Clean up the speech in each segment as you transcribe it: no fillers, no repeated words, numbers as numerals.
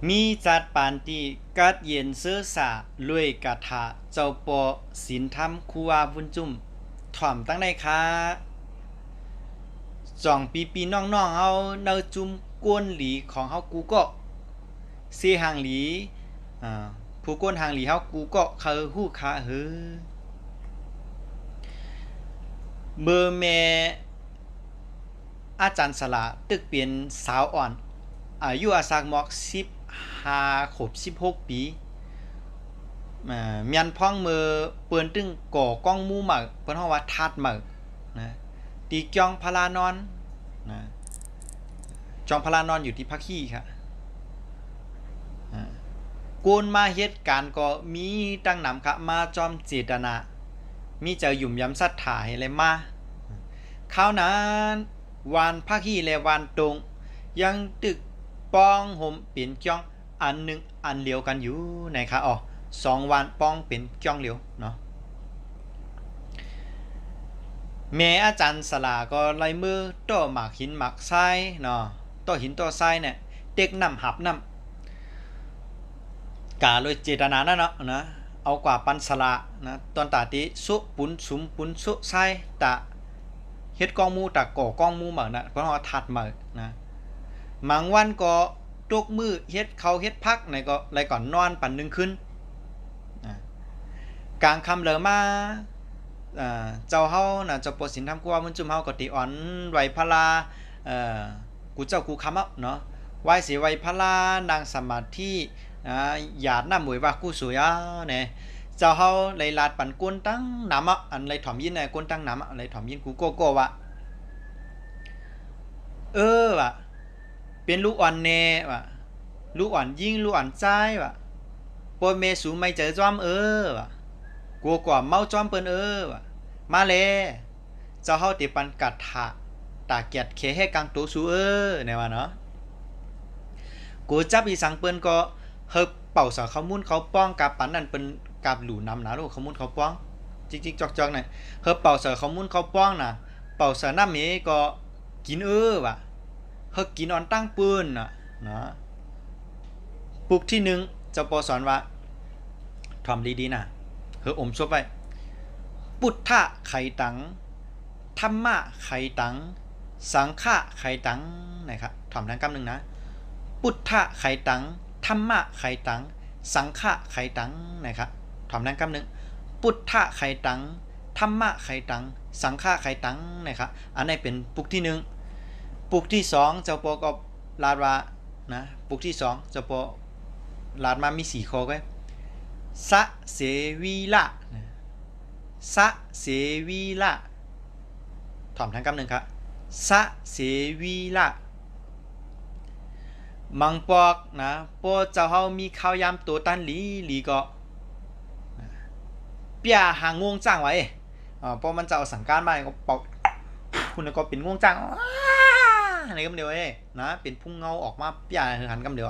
มีจัดปานตีกัดเย็นเสื้อสาลุยกะทะเจ้าปอศีลธรรมครูวาบุญจุ่มถ่อมตั้งในค้าจ่องปีน้องๆเฮาเนาจุ่มกวนหลีของเฮากูก็เสียหางหลีอ่าผู้กวนหางหลีเฮากูก็คือฮู้คาเฮอเบอร์แม่อาจารย์สละตึกเปลี่ยนสาวอ่อนอายุอาสากหมอก15ขบ16ปีเมียนพ้องมือเปิ้นตึงก่อกล้องมูหมักเปิ้นเฮาว่าทาดหมักนะตีจองพลานอนนะจองพลานอนอยู่ที่พักขี้ครับกูนมาเหตุการณ์ก็มีตั้งนำครับมาจอมเจตนามีเจอหยุ่มย้ำศรัทธาให้เลยมาข้าวนั้นวานพักขี้และวานตรงยังตึกปองห่มเปลี่ยนจ้องอันหนึ่งอันเลียวกันอยู่นะครับอ๋อ2 วันป้องเป็นจ้องเหลียวเนาะแม่อาจารย์สลาก็ไล่มือต่อหมากหินหมากทรายเนาะต่อหินต่อทรายเนี่ยเด็กนำหับนำกาเลยเจตนานั่นเนาะนะเอากว่าปันสละนะตอนตาติสุปุนสุมปุนสุทรายตะเฮ็ดกองมูตะก่อกองมูหมากนะเพราะว่าทัดหมากนะบางวันก็ตกมือเฮ็ดเขาเฮ็ดพักไหนก็ไรก่อนนอนปั่นนึงขึ้นกลางคำเหลือมาเจ้าเฮานะเจ้าปสินทำกูว่ามันจุ่มเฮาก็ติอ่อนไหวพลากูเจ้ากูคำเนาะไหวสิไหวพลานางสมาธิหยาดน้ำหมวยว่ากูสวยเนี่ยเจ้าเฮาเลยลาดปั่นกวนตั้งน้ำอันเลยถ่อมยินเนี่ยกวนตั้งน้ำอะไรถ่อมยินกูโกโก้วะวะเป็นลูกอ่อนเน่วะลูกอ่อนยิงลูกอ่อนใจวะปนเมสูไม่เจอจอมวะกลัวกว่าเมาจอมเปิ้นวะมาเลยเจ้าเฮาติปันกัดถะตาเกียดเคให้กลางตัวสูเนี่ยว่าเนาะกูจับอีสังเปิ้นก็เฮบเป่าสาเขามุ่นเขาป้องกับปันนั่นเป็นกับหลูนำนะลูกเขามุ่นเขาป้องจริงๆจอกๆเนี่ยเฮบเป่าสาเขามุ่นเขาป้องน่ะเป่าสาน้ำเมก็กินว่ะเฮบกินออนตั้งปืนน่ะนะปุกที่1เจ้าปอสอนว่าทอมดีๆนะเฮบอมซบไว้ปุถทะไขตังธรรมะไขตังสังฆะไขตังนะครับถอมทั้งกำหนึ่งนะปุถทะไขตังธรรมะไขตังสังฆะไขตังนะครับถอมทั้งกำหนึ่งปุถทะไขตังธรรมะไขตังสังฆะไขตังนะครับอันนี้เป็นปุกที่1ปุกที่2เจ้าปอก็ลาดว่านะปุกที่2เจ้าปอลาดมามี4ข้อก็สะเสวีละสะเสวีละถอมทั้งกำหนึ่งครับสะเสวีละมังปอกนะปอเจ้าเฮามีข้าวยามตัวตันหลีก็เปียหางงวงจ้างไว้ปอมันจะเอาสังการมาก็ปอกคุณก็เป็นงวงจ้างอะไรก็เดียวนะเป็นพุ่งเงาออกมาเปียหันกำเดียว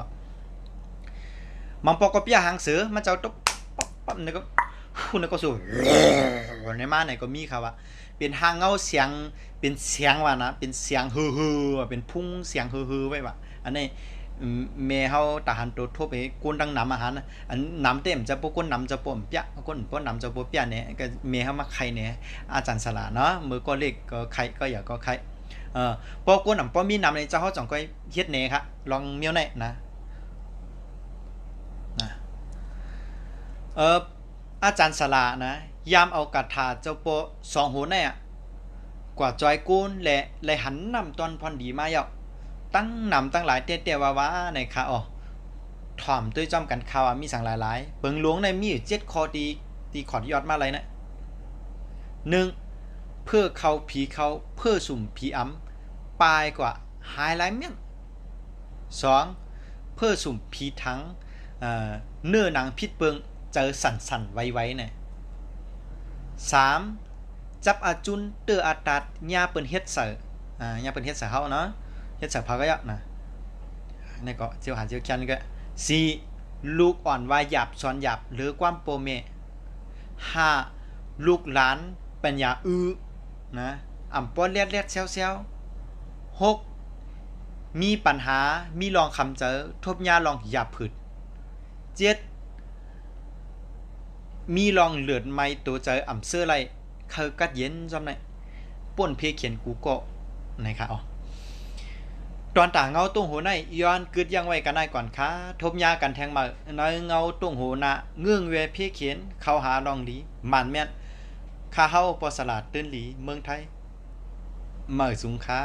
มังปอกก็เปียหางเสือมันจะตบปั๊บนี่ก็คุณก็สู้ในมาไหนก็มีครับว่าเป็นหางเงาเสียงเป็นเสียงว่านะเป็นเสียงฮือเป็นพุ่งเสียงฮือไว้ว่าอันนี้เมเฮาตาหันตัวทั่วไปกวนดังน้ำอาหารอันน้ำเต็มจะปก้นน้ำจะปมเปียก้นป้นน้ำจะปมเปียเนี่ยก็เมเฮามาไข่เนี่ยอาจารย์สลาเนาะมือก็เล็กก็ไข่ก็อย่าก็ไข่ปอก้นน้ำปอมีน้ำในเจ้าเขาจ่องก็เฮ็ดเนี่ยครับลองเมียวเนี่ยนะอาจารย์สลานะยามเอากระถาเจ้าโป2 โหเนี่ยกว่าจอยกูนและหันนำตอนพรดีมาเยาตั้งนำตั้งหลายเตี้ยๆว่าในค่ะอ๋อถ่อมด้วยจอมกันข่าวมีสั่งหลายๆเบิงหลวงในมีอยู่7 ข้อตีขอดยอดมาอะไรนะ1เพื่อเขาผีเขาเพื่อสุ่มผีอ้ำปลายกว่าหายหลายเมี่ยง2เพื่อสุ่มผีทั้งเนื้อหนังพิษเปิงเจอสั่นๆไว้เนี่ย3จับอาจุนเตออาตัดญาเปิ้นเฮ็ดเสืญาเปิ้นเฮ็ดเสือเฮาเนาะเฮ็ดเสือพาก็ยะนะนี่ก็เจียวหาเจียวแคนก็4ลูกอ่อนวายหยาบสอนหยาบหรือความโปเม5ลูกหลานปัญญานะอ่ำป้อนเลียดๆแซวๆ6 มีปัญหามีลองคำเจอทบยาลองหยาผึดเจ็ดมีลองเลือดไม้ตัวเจออ่ำเสื้อไรเขากัดเย็นจำไหนป่นเพเขียนกูก็นะครับอ๋อตอนต่างเงาตุ้งโหในย้อนกึดยังไว้กันได้ก่อนค่ะทบยากันแทงมาในเงาตุ้งโหนะเงื่องเวเพเขียนเข้าหาลองหลีหมันแม่นข้าเฮาปอสลาดตื้นหลีเมืองไทยเมื่อสูงค้า